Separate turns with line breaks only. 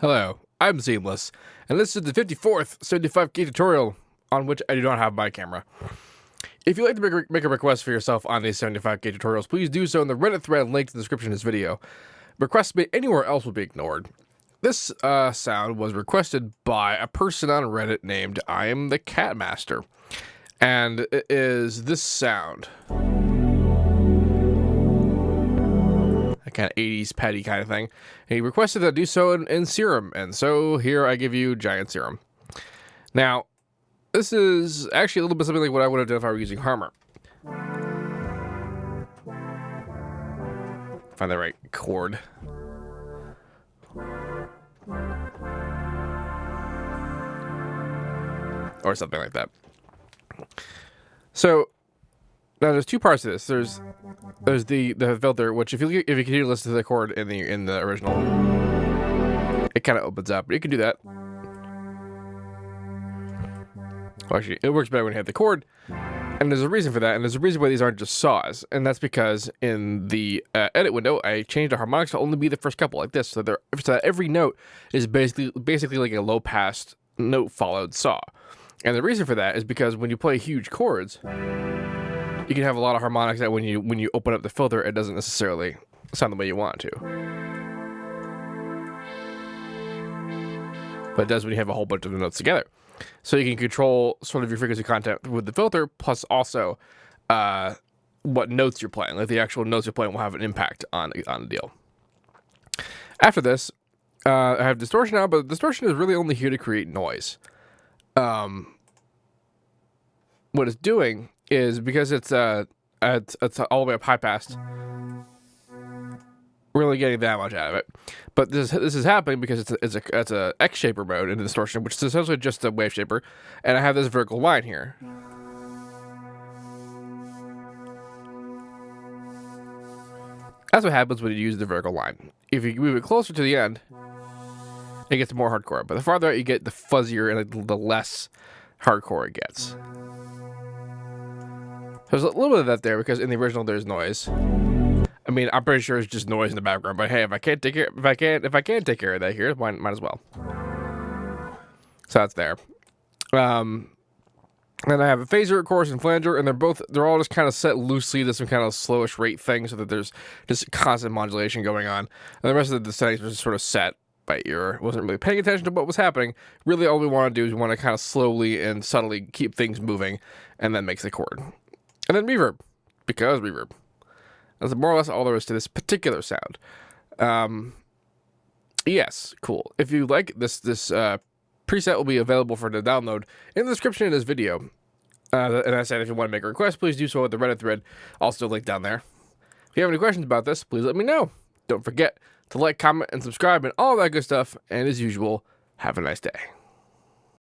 Hello, I'm Seamless, and this is the 54th 75K tutorial on which I do not have my camera. If you'd like to make a request for yourself on these 75K tutorials, please do so in the Reddit thread linked in the description of this video. Requests made anywhere else will be ignored. This sound was requested by a person on Reddit named IAmTheCatMaster, and it is this sound. A kind of 80s petty kind of thing. And he requested that I do so in Serum, and so here I give you Giant Serum. Now, this is actually a little bit something like what I would have done if I were using Harmer. Find the right chord. Or something like that. So now there's two parts to this. There's the filter, which if you continue to listen to the chord in the original, it kind of opens up. But you can do that. Well, actually, it works better when you have the chord, and there's a reason for that, and there's a reason why these aren't just saws, and that's because in the edit window, I changed the harmonics to only be the first couple, like this, so that every note is basically like a low pass note followed saw. And the reason for that is because when you play huge chords, you can have a lot of harmonics that when you open up the filter, it doesn't necessarily sound the way you want it to. But it does when you have a whole bunch of the notes together. So you can control sort of your frequency content with the filter, plus also what notes you're playing. Like the actual notes you're playing will have an impact on the deal. After this, I have distortion now, but distortion is really only here to create noise. What it's doing is, because it's all the way up high pass, really getting that much out of it. But this is happening because it's a X shaper mode in the distortion, which is essentially just a wave shaper, and I have this vertical line here. That's what happens when you use the vertical line. If you move it closer to the end, it gets more hardcore. But the farther out you get, the fuzzier and the less hardcore it gets. There's a little bit of that there because in the original there's noise. I mean, I'm pretty sure it's just noise in the background, but hey, if I can't take care of that here, might as well. So that's there. Then I have a phaser, chorus, and flanger, and they're all just kind of set loosely to some kind of slowish rate thing, so that there's just constant modulation going on. And the rest of the settings was just sort of set by ear. Wasn't really paying attention to what was happening. Really, all we want to do is we want to kind of slowly and subtly keep things moving, and that makes the chord. And then reverb, because reverb. That's more or less all there is to this particular sound. Yes, cool. If you like this preset will be available for the download in the description of this video. And I said if you want to make a request, please do so at the Reddit thread. Also link down there. If you have any questions about this, please let me know. Don't forget to like, comment, and subscribe, and all that good stuff. And as usual, have a nice day.